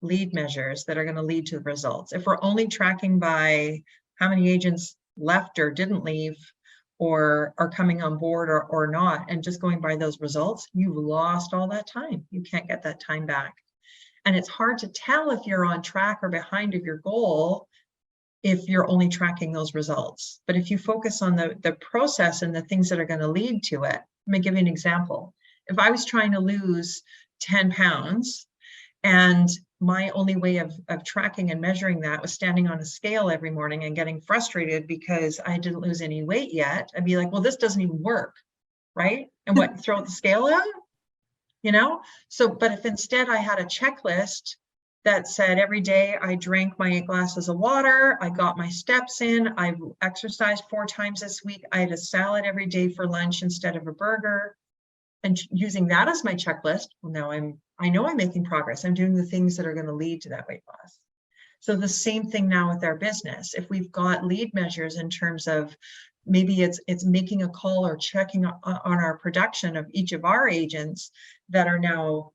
B: lead measures that are going to lead to the results. If we're only tracking by how many agents left or didn't leave, or are coming on board or not, and just going by those results, you've lost all that time. You can't get that time back. And it's hard to tell if you're on track or behind of your goal if you're only tracking those results. But if you focus on the process and the things that are going to lead to it, let me give you an example. If I was trying to lose 10 pounds and my only way of tracking and measuring that was standing on a scale every morning and getting frustrated because I didn't lose any weight yet, I'd be like, well, this doesn't even work, right? And what, throw the scale out? So, but if instead I had a checklist that said every day I drank my 8 glasses of water, I got my steps in, I exercised 4 times this week, I had a salad every day for lunch instead of a burger, and using that as my checklist, well, now I know I'm making progress. I'm doing the things that are going to lead to that weight loss. So the same thing now with our business. If we've got lead measures in terms of maybe it's making a call or checking on our production of each of our agents that are now,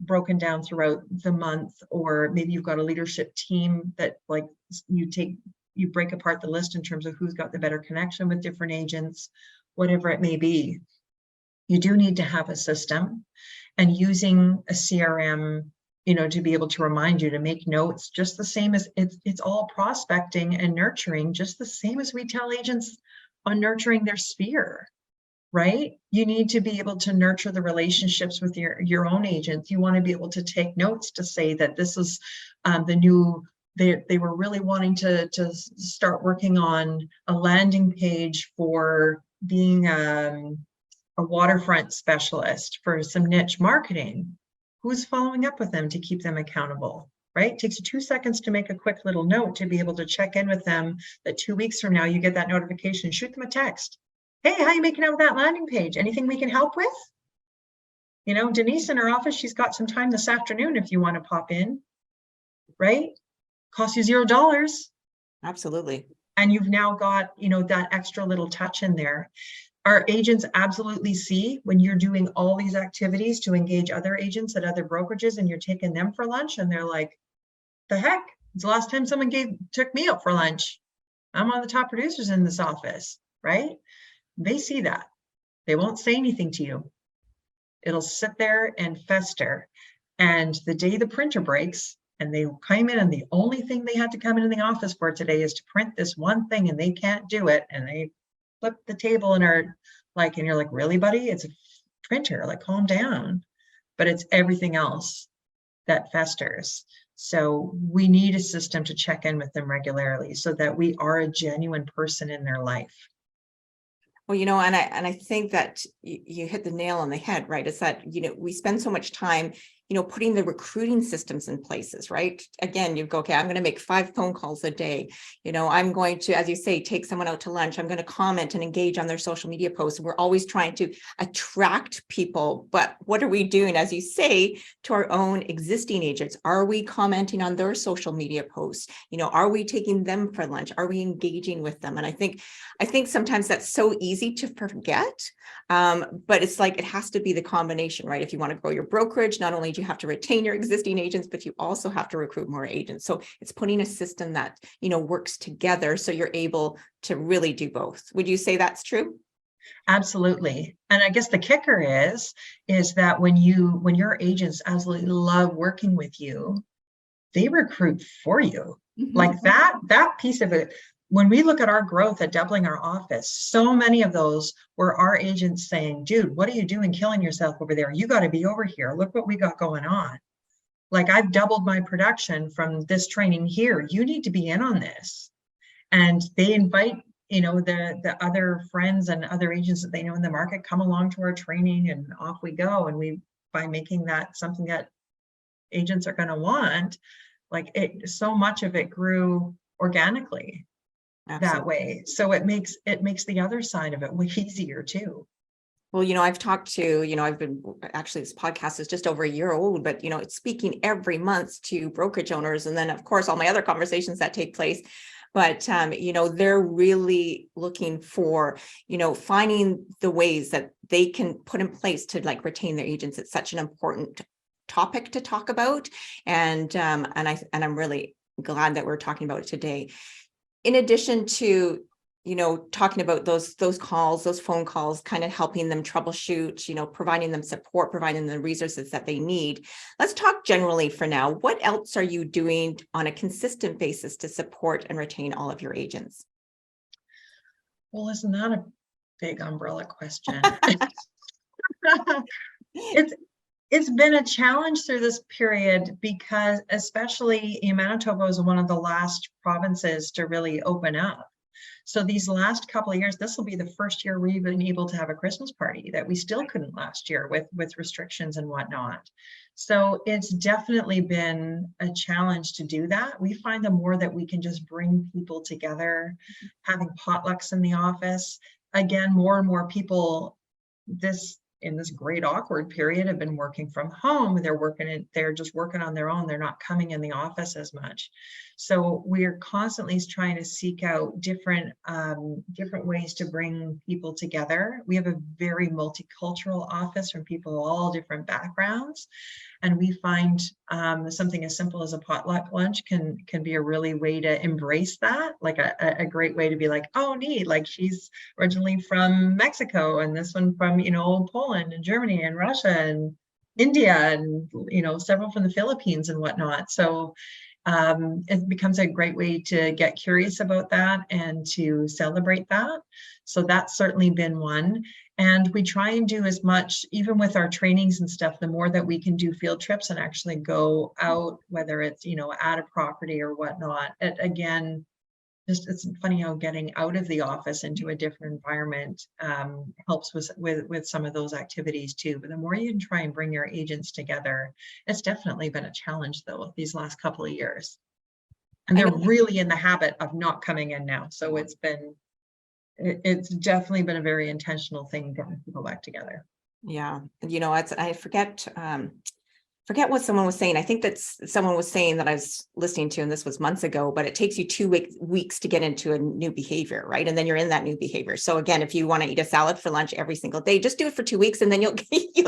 B: broken down throughout the month, or maybe you've got a leadership team that you break apart the list in terms of who's got the better connection with different agents, whatever it may be. You do need to have a system, and using a CRM, to be able to remind you to make notes, just the same as it's all prospecting and nurturing, just the same as we tell agents on nurturing their sphere, right? You need to be able to nurture the relationships with your own agents. You want to be able to take notes to say that this is the new, they were really wanting to start working on a landing page for being a waterfront specialist for some niche marketing. Who's following up with them to keep them accountable, right? It takes you 2 seconds to make a quick little note to be able to check in with them that 2 weeks from now, you get that notification, shoot them a text. Hey, how you making out with that landing page? Anything we can help with? Denise in her office, she's got some time this afternoon if you want to pop in, right? Costs you $0.
A: Absolutely.
B: And you've now got, that extra little touch in there. Our agents absolutely see when you're doing all these activities to engage other agents at other brokerages and you're taking them for lunch, and they're like, the heck, it's the last time someone took me out for lunch. I'm one of the top producers in this office, right? They see that. They won't say anything to you. It'll sit there and fester. And the day the printer breaks and they came in and the only thing they had to come into the office for today is to print this one thing and they can't do it, and they flip the table and are like, and you're like, really, buddy? It's a printer, like, calm down. But it's everything else that festers. So we need a system to check in with them regularly so that we are a genuine person in their life.
A: Well, and I think that you hit the nail on the head, right? It's that, we spend so much time, putting the recruiting systems in places, right? Again, you go, okay, I'm going to make 5 phone calls a day. I'm going to, as you say, take someone out to lunch. I'm going to comment and engage on their social media posts. We're always trying to attract people. But what are we doing, as you say, to our own existing agents? Are we commenting on their social media posts? Are we taking them for lunch? Are we engaging with them? And I think sometimes that's so easy to forget. But it's like, it has to be the combination, right? If you want to grow your brokerage, not only do you have to retain your existing agents, but you also have to recruit more agents. So it's putting a system that, works together so you're able to really do both. Would you say that's true?
B: Absolutely. And I guess the kicker is that when your agents absolutely love working with you, they recruit for you. Mm-hmm. Like that piece of it. When we look at our growth at doubling our office, so many of those were our agents saying, dude, what are you doing killing yourself over there? You got to be over here. Look what we got going on. Like, I've doubled my production from this training here. You need to be in on this. And they invite, the other friends and other agents that they know in the market, come along to our training, and off we go. And by making that something that agents are going to want, like, so much of it grew organically. Absolutely. That way. So it makes the other side of it way easier too.
A: Well, I've talked to, I've been, actually, this podcast is just over a year old, but, it's speaking every month to brokerage owners. And then, of course, all my other conversations that take place. But, they're really looking for, finding the ways that they can put in place to, like, retain their agents. It's such an important topic to talk about. And I'm really glad that we're talking about it today. In addition to, talking about those calls, those phone calls, kind of helping them troubleshoot, providing them support, providing them the resources that they need. Let's talk generally for now. What else are you doing on a consistent basis to support and retain all of your agents?
B: Well, isn't that a big umbrella question? It's been a challenge through this period because, especially Manitoba was one of the last provinces to really open up. So these last couple of years, this will be the first year we've been able to have a Christmas party that we still couldn't last year with restrictions and whatnot. So it's definitely been a challenge to do that. We find the more that we can just bring people together, having potlucks in the office, again, more and more people in this great awkward period have been working from home. They're just working on their own. They're not coming in the office as much. So we're constantly trying to seek out different ways to bring people together. We have a very multicultural office from people of all different backgrounds. And we find something as simple as a potluck lunch can be a really way to embrace that, like a great way to be like, oh, neat, like she's originally from Mexico and this one from, Poland and Germany and Russia and India and, several from the Philippines and whatnot. So it becomes a great way to get curious about that and to celebrate that. So that's certainly been one. And we try and do as much, even with our trainings and stuff, the more that we can do field trips and actually go out, whether it's, at a property or whatnot. Again, it's funny how getting out of the office into a different environment helps with some of those activities too. But the more you can try and bring your agents together, it's definitely been a challenge though, these last couple of years. And they're really in the habit of not coming in now. So it's definitely been a very intentional thing getting people back together.
A: Yeah. I forget forget what someone was saying. I think someone was saying that I was listening to, and this was months ago, but it takes you 2 weeks to get into a new behavior, right? And then you're in that new behavior. So again, if you want to eat a salad for lunch every single day, just do it for 2 weeks, and then you'll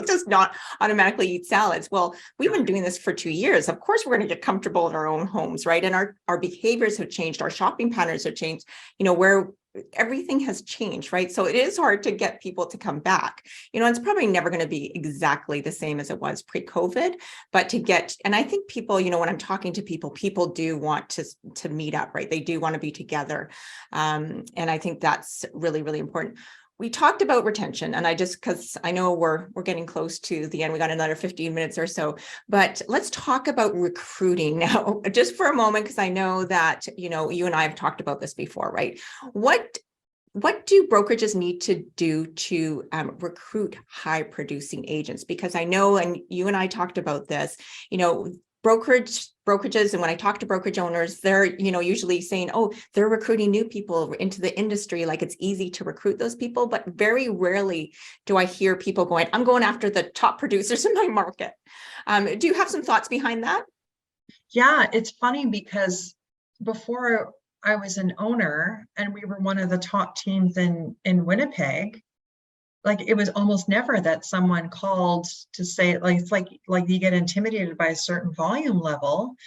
A: just not automatically eat salads. Well, we've been doing this for 2 years. Of course, we're going to get comfortable in our own homes, right? And our behaviors have changed, our shopping patterns have changed, where everything has changed, right? So it is hard to get people to come back. It's probably never going to be exactly the same as it was pre-COVID, but and I think people, when I'm talking to people do want to meet up, right? They do want to be together. And I think that's really, really important. We talked about retention, and because I know we're getting close to the end, we got another 15 minutes or so, but let's talk about recruiting now, just for a moment, because I know that, you and I have talked about this before, right? What do brokerages need to do to recruit high producing agents? Because I know, and you and I talked about this, brokerages, and when I talk to brokerage owners, they're, usually saying, oh, they're recruiting new people into the industry. Like, it's easy to recruit those people, but very rarely do I hear people going, I'm going after the top producers in my market. Do you have some thoughts behind that?
B: Yeah, it's funny because before I was an owner and we were one of the top teams in Winnipeg, like, it was almost never that someone called to say, like, it's like you get intimidated by a certain volume level.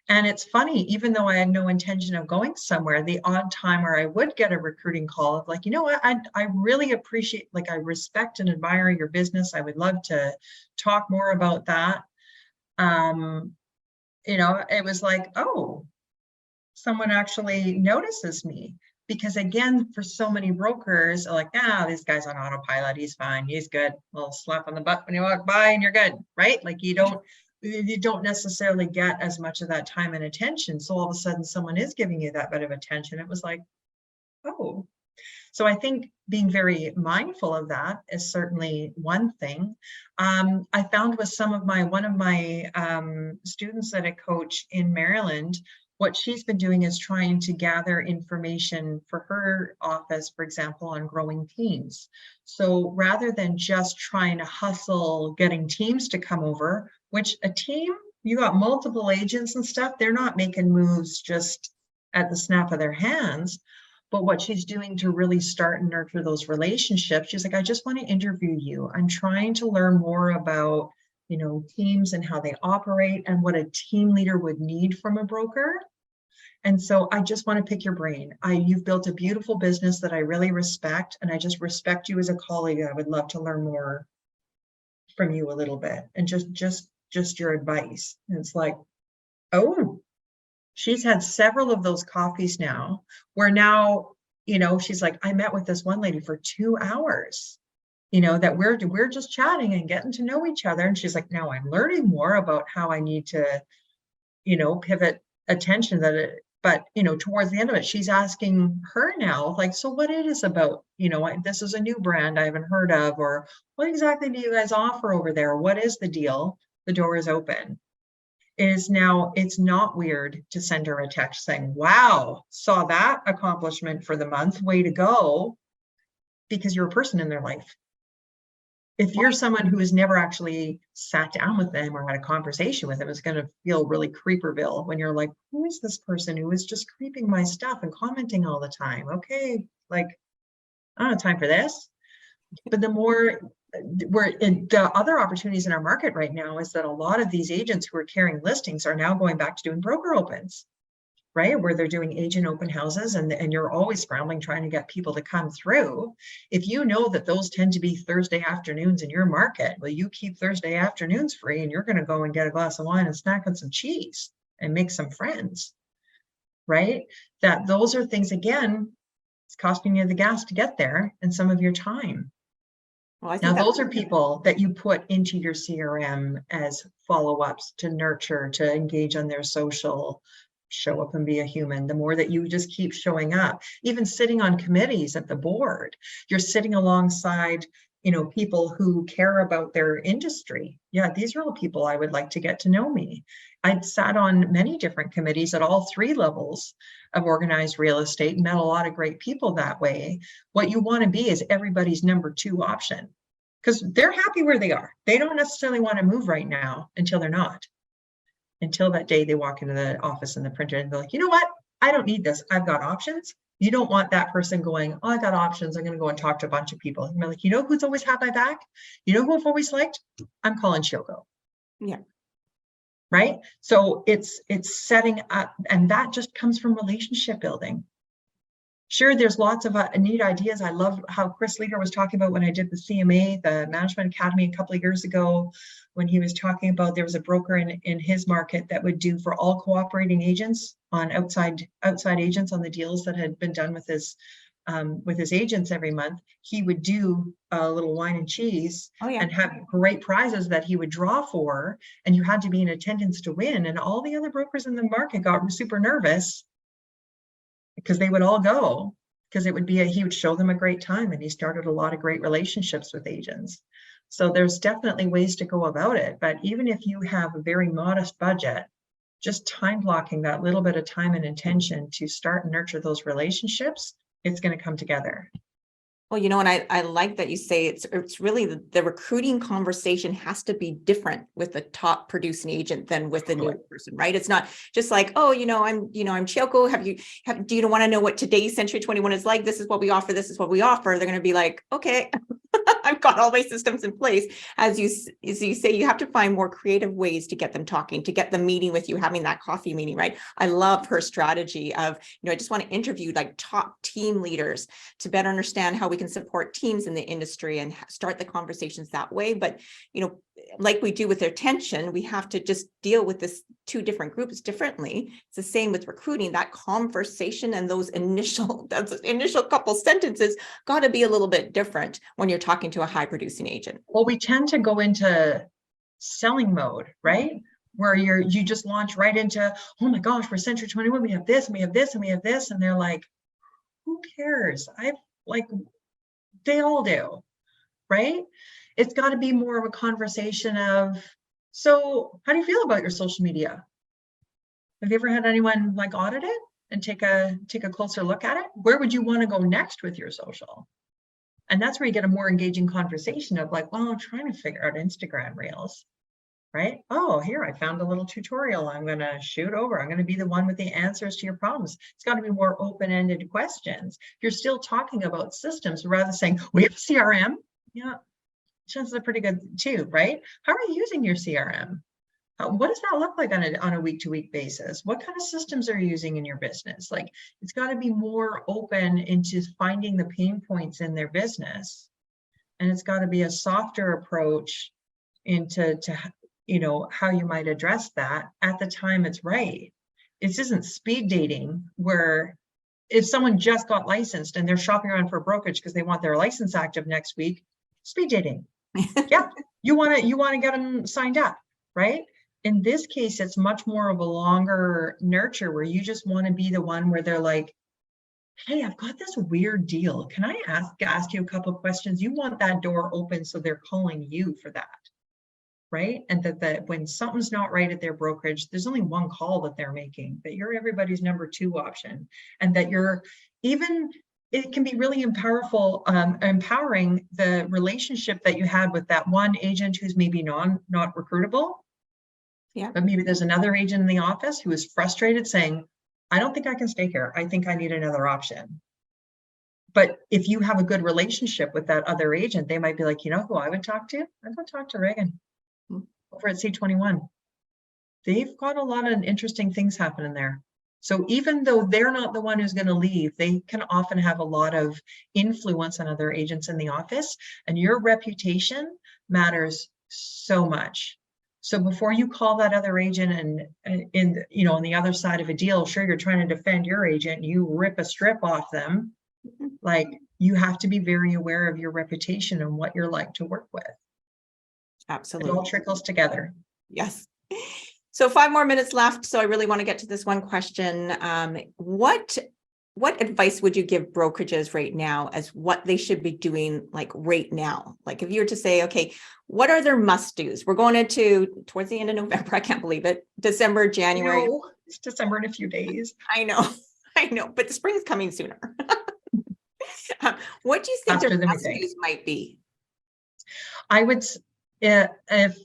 B: And it's funny, even though I had no intention of going somewhere, the odd time where I would get a recruiting call of like, what, I really appreciate, like, I respect and admire your business. I would love to talk more about that. It was like, oh, someone actually notices me. Because again, for so many brokers, like, this guy's on autopilot, he's fine, he's good. A little slap on the butt when you walk by and you're good, right? Like, you don't necessarily get as much of that time and attention. So all of a sudden someone is giving you that bit of attention. It was like, oh. So I think being very mindful of that is certainly one thing. I found with one of my students that I coach in Maryland, what she's been doing is trying to gather information for her office, for example, on growing teams. So rather than just trying to hustle getting teams to come over, which a team, you got multiple agents and stuff, they're not making moves just at the snap of their hands. But what she's doing to really start and nurture those relationships, she's like, I just want to interview you. I'm trying to learn more about teams and how they operate and what a team leader would need from a broker. And so I just want to pick your brain. You've built a beautiful business that I really respect, and I just respect you as a colleague. I would love to learn more from you a little bit, and just your advice. And it's like, oh, she's had several of those coffees now, where now, she's like, I met with this one lady for 2 hours. That we're just chatting and getting to know each other. And she's like, now I'm learning more about how I need to, pivot attention but towards the end of it, she's asking her now, like, so what it is about, this is a new brand I haven't heard of, or what exactly do you guys offer over there? What is the deal? The door is open. It's not weird to send her a text saying, wow, saw that accomplishment for the month, way to go, because you're a person in their life. If you're someone who has never actually sat down with them or had a conversation with them, it's going to feel really creeperville when you're like, who is this person who is just creeping my stuff and commenting all the time? Okay, like, I don't have time for this. But the other opportunities in our market right now is that a lot of these agents who are carrying listings are now going back to doing broker opens, right? Where they're doing agent open houses, and you're always scrambling trying to get people to come through. If you know that those tend to be Thursday afternoons in your market, well, you keep Thursday afternoons free, and you're going to go and get a glass of wine and snack on some cheese and make some friends, right? That those are things, again, it's costing you the gas to get there and some of your time. Well, now, those are people that you put into your CRM as follow-ups to nurture, to engage on their social, show up and be a human. The more that you just keep showing up, even sitting on committees at the board, you're sitting alongside, people who care about their industry. Yeah, these are all people I would like to get to know me. I'd sat on many different committees at all 3 levels of organized real estate, met a lot of great people that way. What you want to be is everybody's number 2 option, because they're happy where they are. They don't necessarily want to move right now until they're not. Until that day they walk into the office and the printer and they're like, you know what? I don't need this. I've got options. You don't want that person going, oh, I got options. I'm going to go and talk to a bunch of people. And you're like, you know who's always had my back? You know who I've always liked? I'm calling Shoko.
A: Yeah.
B: Right. So it's setting up, and that just comes from relationship building. Sure, there's lots of neat ideas. I love how Chris Leader was talking about when I did the CMA, the Management Academy, a couple of years ago, when he was talking about there was a broker in his market that would do for all cooperating agents on outside agents on the deals that had been done with his agents every month. He would do a little wine and cheese and have great prizes that he would draw for, and you had to be in attendance to win. And all the other brokers in the market got super nervous because they would all go, because it would be he would show them a great time, and he started a lot of great relationships with agents. So there's definitely ways to go about it. But even if you have a very modest budget, just time blocking that little bit of time and attention to start and nurture those relationships, it's going to come together.
A: Well, and I like that you say it's really the recruiting conversation has to be different with the top producing agent than with the new person, right? It's not just like, oh, I'm Choko. Do you want to know what today's Century 21 is like? This is what we offer. This is what we offer. They're going to be like, okay, I've got all my systems in place. As you say, you have to find more creative ways to get them talking, to get them meeting with you, having that coffee meeting, right? I love her strategy of, I just want to interview like top team leaders to better understand how we can support teams in the industry and start the conversations that way. But, like we do with retention, we have to just deal with this two different groups differently. It's the same with recruiting. That conversation and those initial couple sentences got to be a little bit different when you're talking to a high producing agent.
B: Well, we tend to go into selling mode, right? Where you just launch right into, oh my gosh, we're Century 21, we have this, and we have this, and we have this. And they're like, who cares? They all do, right? It's got to be more of a conversation of, so how do you feel about your social media? Have you ever had anyone audit it and take a closer look at it? Where would you want to go next with your social? And that's where you get a more engaging conversation of well, I'm trying to figure out Instagram Reels, right? Oh, here, I found a little tutorial. I'm going to shoot over. I'm going to be the one with the answers to your problems. It's got to be more open-ended questions. You're still talking about systems rather than saying, we have CRM. Yeah, chances are pretty good too, right? How are you using your CRM? What does that look like on a week-to-week basis? What kind of systems are you using in your business? It's got to be more open into finding the pain points in their business. And it's got to be a softer approach into how you might address that at the time it's right. It isn't speed dating where if someone just got licensed and they're shopping around for a brokerage because they want their license active next week, speed dating. Yeah, you want to get them signed up, right? In this case, it's much more of a longer nurture where you just want to be the one where they're like, hey, I've got this weird deal. Can I ask you a couple of questions? You want that door open, so they're calling you for that, right? And that when something's not right at their brokerage, there's only one call that they're making, that you're everybody's number two option, and that it can be really empowering the relationship that you had with that one agent who's maybe not recruitable.
A: Yeah.
B: But maybe there's another agent in the office who is frustrated saying, I don't think I can stay here. I think I need another option. But if you have a good relationship with that other agent, they might be like, you know who I would talk to? I'd go talk to Regan over at C21. They've got a lot of interesting things happening there. So even though they're not the one who's going to leave, they can often have a lot of influence on other agents in the office, and your reputation matters so much. So before you call that other agent and on the other side of a deal, sure, you're trying to defend your agent, you rip a strip off them. You have to be very aware of your reputation and what you're like to work with.
A: Absolutely.
B: It all trickles together.
A: Yes. So 5 more minutes left. So I really want to get to this one question. What advice would you give brokerages right now as what they should be doing right now? If you were to say, okay, what are their must-dos? We're going towards the end of November. I can't believe it. December, January.
B: No, it's December in a few days.
A: I know, but the spring is coming sooner. What do you think their must-dos might be?
B: I would, if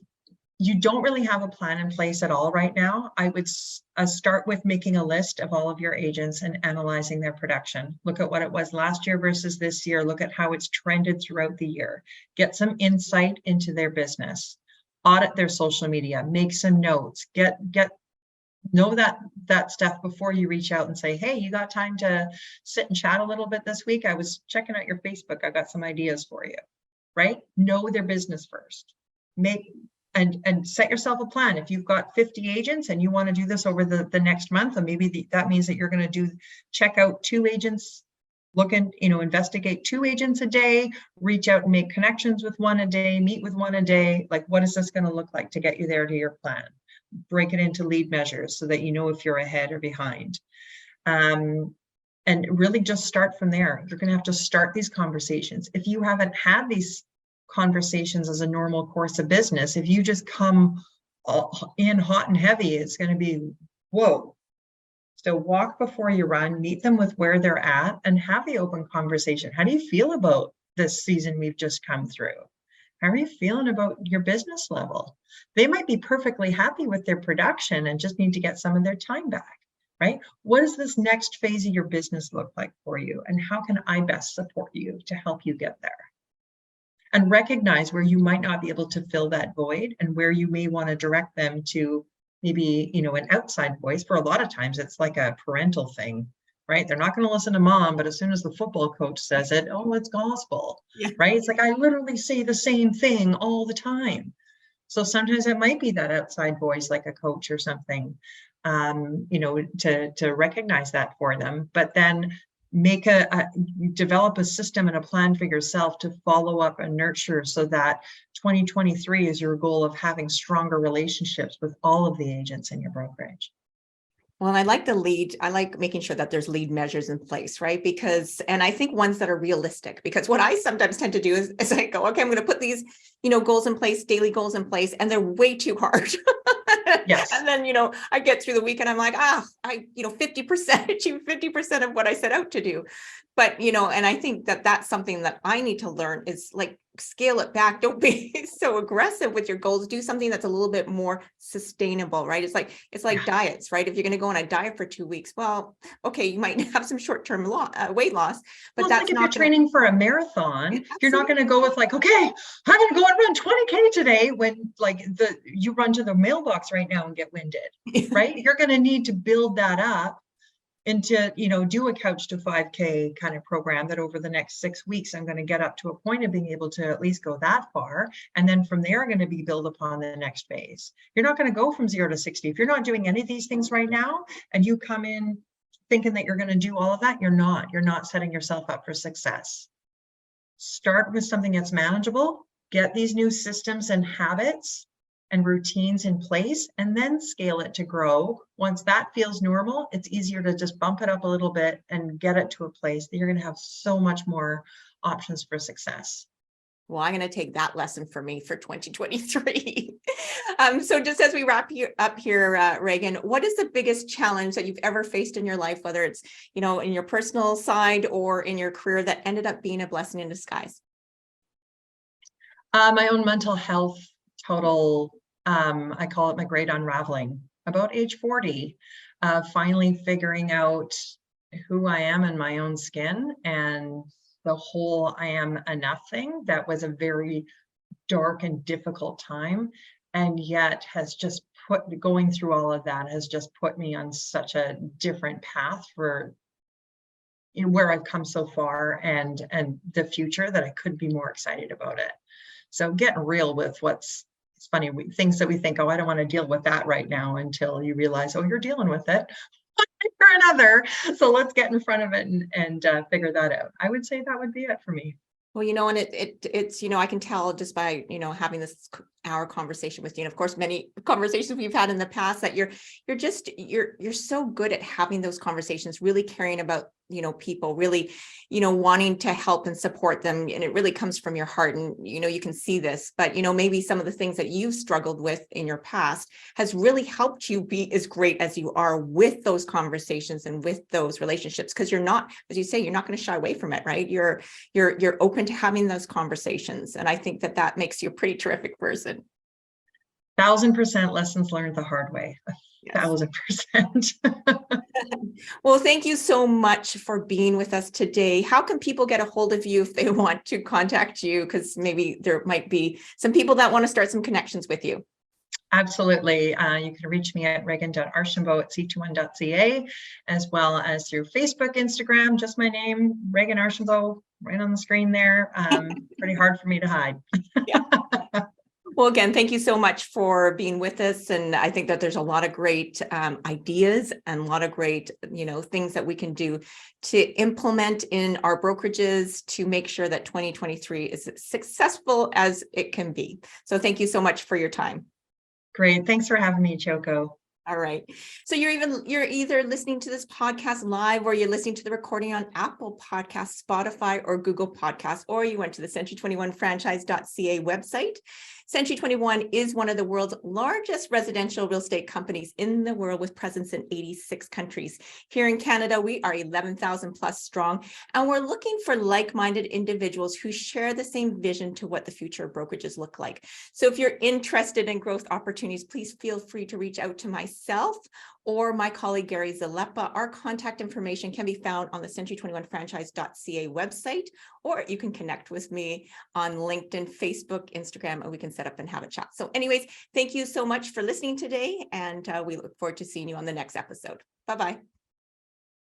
B: you don't really have a plan in place at all right now, I would start with making a list of all of your agents and analyzing their production. Look at what it was last year versus this year. Look at how it's trended throughout the year. Get some insight into their business. Audit their social media. Make some notes. Know that stuff before you reach out and say, hey, you got time to sit and chat a little bit this week? I was checking out your Facebook. I got some ideas for you, right? Know their business first. And set yourself a plan. If you've got 50 agents and you want to do this over the next month, and maybe that means that you're going to check out 2 agents, investigate 2 agents a day, reach out and make connections with 1 a day, meet with 1 a day. Like, what is this going to look like to get you there to your plan? Break it into lead measures so that you know if you're ahead or behind. And really just start from there. You're going to have to start these conversations. If you haven't had these conversations as a normal course of business, if you just come in hot and heavy, it's going to be, whoa. So walk before you run, meet them with where they're at, and have the open conversation. How do you feel about this season we've just come through? How are you feeling about your business level? They might be perfectly happy with their production and just need to get some of their time back, right? What does this next phase of your business look like for you? And how can I best support you to help you get there? And recognize where you might not be able to fill that void and where you may want to direct them to maybe, an outside voice. For a lot of times, it's like a parental thing, right? They're not going to listen to mom, but as soon as the football coach says it, oh, it's gospel, right? It's like, I literally say the same thing all the time. So sometimes it might be that outside voice, like a coach or something, to recognize that for them, but then develop a system and a plan for yourself to follow up and nurture so that 2023 is your goal of having stronger relationships with all of the agents in your brokerage.
A: Well, I like making sure that there's lead measures in place, right? And I think ones that are realistic, because what I sometimes tend to do is I go, okay, I'm going to put these, goals in place, daily goals in place, and they're way too hard.
B: Yes.
A: And then, I get through the week and I'm like, I 50% achieve 50% of what I set out to do. But, and I think that that's something that I need to learn is like, scale it back. Don't be so aggressive with your goals. Do something that's a little bit more sustainable, right? It's like diets, right? If you're going to go on a diet for 2 weeks, well, okay, you might have some short-term weight loss, but that's
B: like if
A: not
B: you're training for a marathon,
A: Absolutely.
B: You're not going to go with like, okay, I'm going to go and run 20K today when like you run to the mailbox right now and get winded, right? You're going to need to build that up into, do a couch to 5K kind of program that over the next 6 weeks, I'm going to get up to a point of being able to at least go that far. And then from there, I'm going to be build upon the next phase. You're not going to go from 0 to 60. If you're not doing any of these things right now, and you come in thinking that you're going to do all of that, you're not setting yourself up for success. Start with something that's manageable, get these new systems and habits and routines in place, and then scale it to grow. Once that feels normal, it's easier to just bump it up a little bit and get it to a place that you're going to have so much more options for success.
A: Well, I'm going to take that lesson for me for 2023. So just as we wrap up here, Regan, what is the biggest challenge that you've ever faced in your life, whether it's, in your personal side or in your career, that ended up being a blessing in disguise?
B: My own mental health total, I call it my great unraveling. About age 40, finally figuring out who I am in my own skin and the whole I am enough thing. That was a very dark and difficult time, and yet has just going through all of that has just put me on such a different path for where I've come so far and the future, that I couldn't be more excited about it. So getting real with it's funny, things that we think, oh, I don't want to deal with that right now, until you realize, oh, you're dealing with it or another. So let's get in front of it and figure that out. I would say that would be it for me.
A: Well, and it's, I can tell just by, having this our conversation with you. And of course, many conversations we've had in the past, that you're so good at having those conversations, really caring about, people, really, wanting to help and support them. And it really comes from your heart. And, you can see this, but, maybe some of the things that you've struggled with in your past has really helped you be as great as you are with those conversations and with those relationships. Because you're not, as you say, you're not going to shy away from it, right? You're open to having those conversations. And I think that makes you a pretty terrific person.
B: 1,000% lessons learned the hard way.
A: Yes.
B: 1,000%.
A: Well, thank you so much for being with us today. How can people get a hold of you if they want to contact you? Because maybe there might be some people that want to start some connections with you.
B: Absolutely. You can reach me at Regan.Archambault at c21.ca, as well as through Facebook, Instagram, just my name, Regan Archambault, right on the screen there. Pretty hard for me to hide.
A: Yeah. Well, again, thank you so much for being with us. And I think that there's a lot of great ideas and a lot of great, things that we can do to implement in our brokerages to make sure that 2023 is as successful as it can be. So thank you so much for your time.
B: Great. Thanks for having me, Choco.
A: All right. So you're either listening to this podcast live, or you're listening to the recording on Apple Podcasts, Spotify, or Google Podcasts, or you went to the century21franchise.ca website. Century 21 is one of the world's largest residential real estate companies in the world, with presence in 86 countries. Here in Canada, we are 11,000 plus strong, and we're looking for like-minded individuals who share the same vision to what the future of brokerages look like. So if you're interested in growth opportunities, please feel free to reach out to myself or my colleague, Gary Zalepa. Our contact information can be found on the century21franchise.ca website, or you can connect with me on LinkedIn, Facebook, Instagram, and we can set up and have a chat. So anyways, thank you so much for listening today, and we look forward to seeing you on the next episode. Bye-bye.